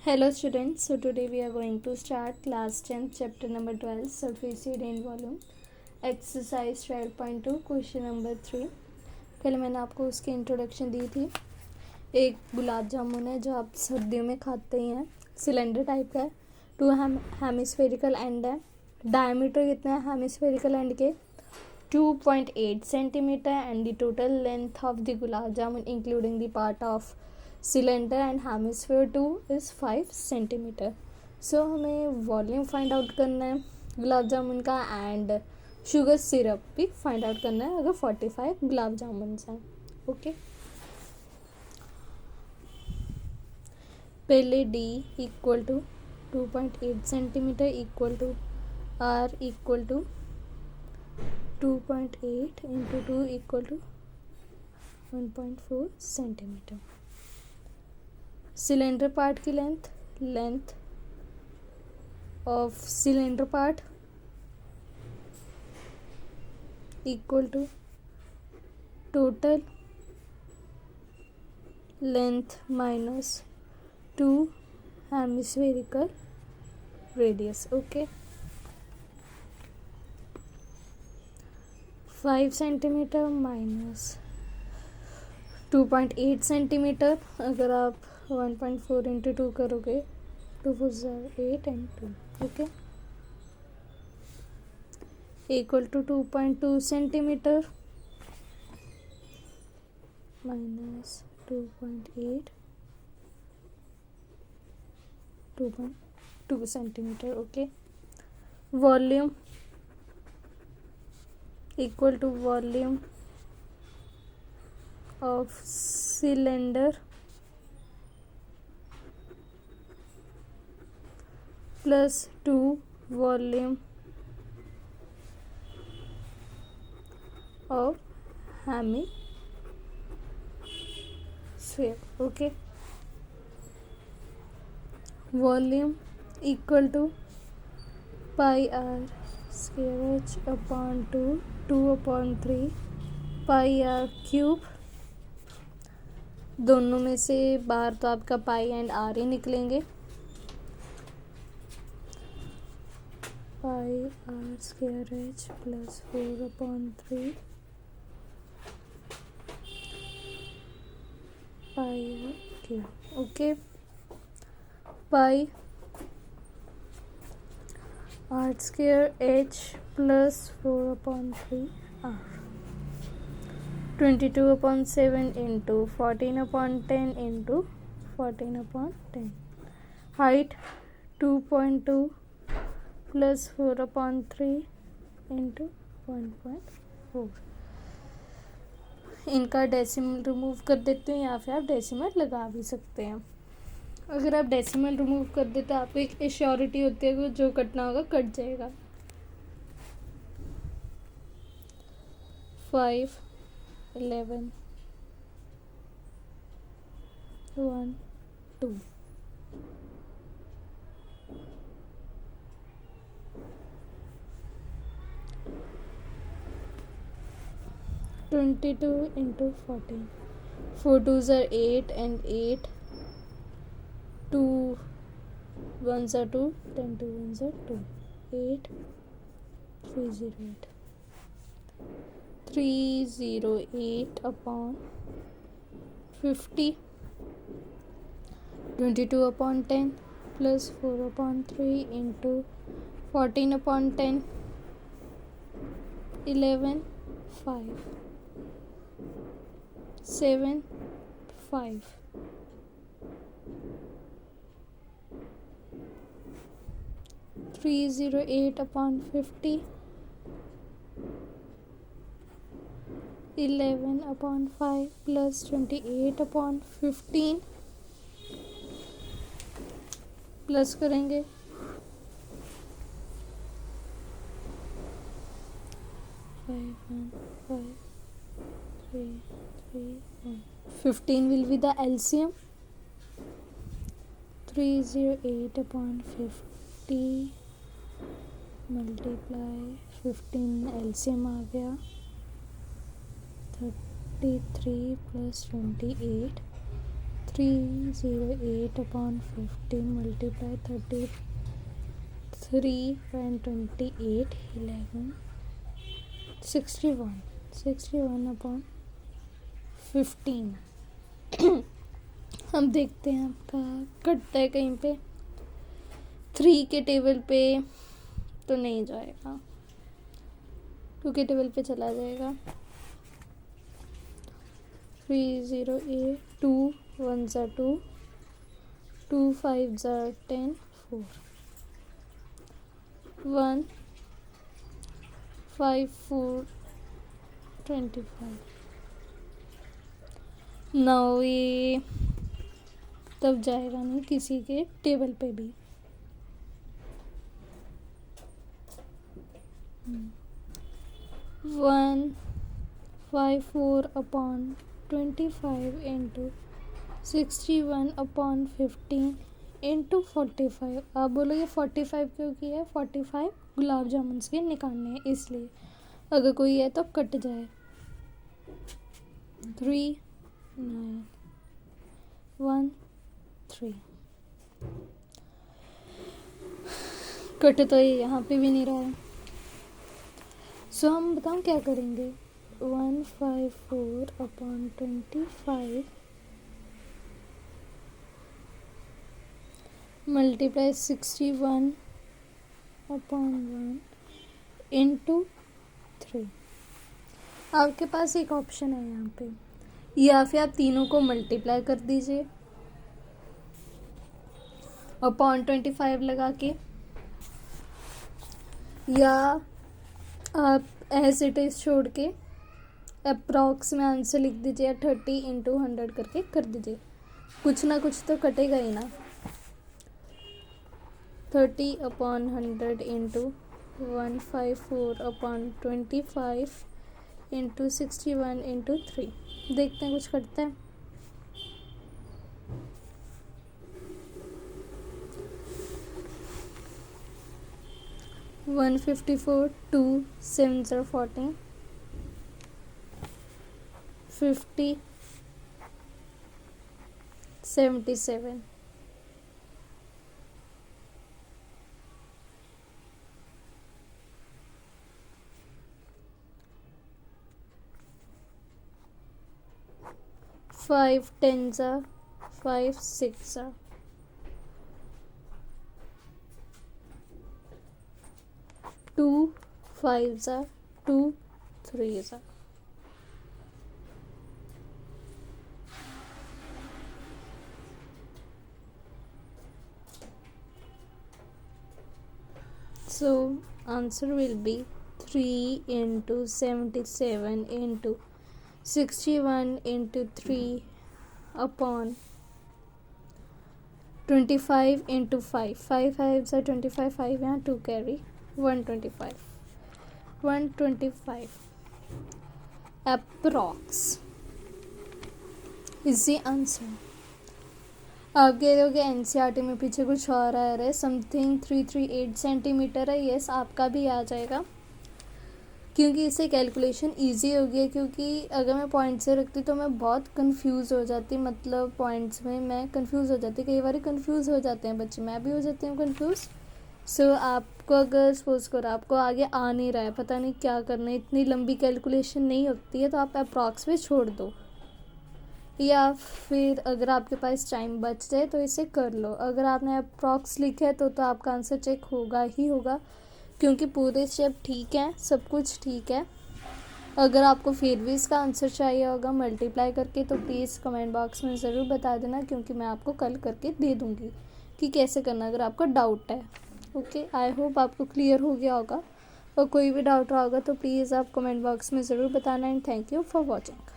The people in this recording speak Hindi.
Hello students, so today we are going to start class 10 chapter number 12 surface area in volume exercise 12.2 question number 3। कल मैंने आपको उसकी इंट्रोडक्शन दी थी। एक गुलाब जामुन है जो आप सर्दियों में खाते ही हैं, सिलेंडर टाइप का है, टू हेमिस्फेरिकल एंड है। डायमीटर कितना है हेमिस्फेरिकल एंड के 2.8 centimetre and the total length of the gulab jamun including the part of cylinder and hemisphere 2 is 5 centimetre. So हमें वॉल्यूम फाइंड आउट करना है गुलाब जामुन का एंड शुगर सिरप भी फाइंड आउट करना है अगर 45 गुलाब जामुन हैं। ओके, पहले D equal to 2.8 centimetre equal to R equal to 2.8 into 2 equal to 1.4 centimetre. Cylinder part की length of cylinder part equal to total length minus 2 hemispherical radius. Okay, 5 centimetre minus 2.8 centimetre, अगर आप 1.4 इंटू 2 करोगे 2 4 8 and 2, okay, equal to 2.2 centimetre minus 2.8 2.2 centimetre. Okay, volume equal to volume of cylinder plus 2 volume of hemisphere. Okay, volume equal to pi are square h upon 2 upon 3 pi are cube. दोनों में से बाहर तो आपका पाई एंड आर ही निकलेंगे। Pi are square H plus 4 upon 3 pi are cube. Okay, pi are square H plus 4 upon 3 R 22 upon 7 into 14 upon 10 into 14 upon 10। Height 2.2 plus 4 upon 3 into 1.4। इनका डेसिमल रिमूव कर देते हैं या फिर आप डेसिमल लगा भी सकते हैं। अगर आप डेसिमल रिमूव कर देते तो आपको एक एश्योरिटी होती है कि जो कटना होगा कट जाएगा। 5 11 1 2 22 into 14 4 2s are 8 and 8 2 1s are 2 10 2 1s are 2 8 308 308 upon 50 22 upon 10 plus 4 upon 3 into 14 upon 10 11 5 7 5 308 upon 50 11 upon 5 plus 28 upon 15 plus करेंगे 5 1 5 3 3 1 15 will be the LCM 308 upon 50 multiply 15 LCM आ गया 33 plus 28 308 upon 50 multiply 33 and 28 11 61 upon 15 हम देखते हैं आपका कटता है कहीं पे 3 के टेबल पे तो नहीं जाएगा, 2 के टेबल पे चला जाएगा। 308 2 1 ज़ा 2 2 5 ज़ा 10 4 1 5 4 25। नाउ ये तब जाएगा नहीं किसी के टेबल पे भी। 154 upon 25 into 61 upon 15 into 45। आप बोलोगे 45 क्यों किया है? 45 गुलाब जामुन के निकालने हैं इसलिए, अगर कोई है तो कट जाए। 3 9 1 3 कट तो ये यहाँ पे भी नहीं रहा है। सो हम बताऊँ क्या करेंगे। 154 upon 25 multiply 61 upon 1 into 3। आपके पास एक ऑप्शन है यहाँ पे, या फिर आप तीनों को मल्टीप्लाई कर दीजिए अपॉन 25 लगा के, या आप एज इट इज़ छोड़ के अप्रॉक्स में आंसर लिख दीजिए, 30 into 100 करके कर दीजिए। कुछ ना कुछ तो कटेगा ही ना। 30 upon 100 into 154 upon 25 into 61 into 3। देखते हैं कुछ कटता है। 154 2 7 ज़ा 14 50 77 5 10 ज़ा 5 6 ज़ा 2 5 ज़ा 2 3 ज़ा। So answer will be 3 into 77 into 61 into 3 upon 25 into 5 5 5 are 25 5 यहाँ 2 carry 125 approx is the answer। आप कह रहे हो कि एनसीईआरटी में पीछे कुछ और आ रहा है, समथिंग 338 सेंटीमीटर है। यस, आपका भी आ जाएगा क्योंकि इससे कैलकुलेशन इजी हो गई है। क्योंकि अगर मैं पॉइंट से रखती तो मैं बहुत कंफ्यूज हो जाती, मतलब पॉइंट्स में मैं कंफ्यूज हो जाती, कई बार कंफ्यूज हो जाते हैं बच्चे, मैं भी हो जाती हूँ कंफ्यूज। सो आपको अगर सपोज करो आपको आगे आ नहीं रहा है, पता नहीं क्या करना है, इतनी लंबी कैलकुलेशन नहीं होती है, तो आप अप्रॉक्स में छोड़ दो, या फिर अगर आपके पास टाइम बच जाए तो इसे कर लो। अगर आपने अप्रॉक्स लिखा है तो आपका आंसर चेक होगा ही होगा, क्योंकि पूरे स्टेप ठीक है, सब कुछ ठीक है। अगर आपको फिर भी इसका आंसर चाहिए होगा मल्टीप्लाई करके तो प्लीज़ कमेंट बॉक्स में ज़रूर बता देना, क्योंकि मैं आपको कल करके दे दूँगी कि कैसे करना, अगर आपको डाउट है। ओके, आई होप आपको क्लियर हो गया होगा, और कोई भी डाउट रहा होगा तो प्लीज़ आप कमेंट बॉक्स में ज़रूर बताना। And thank you for watching.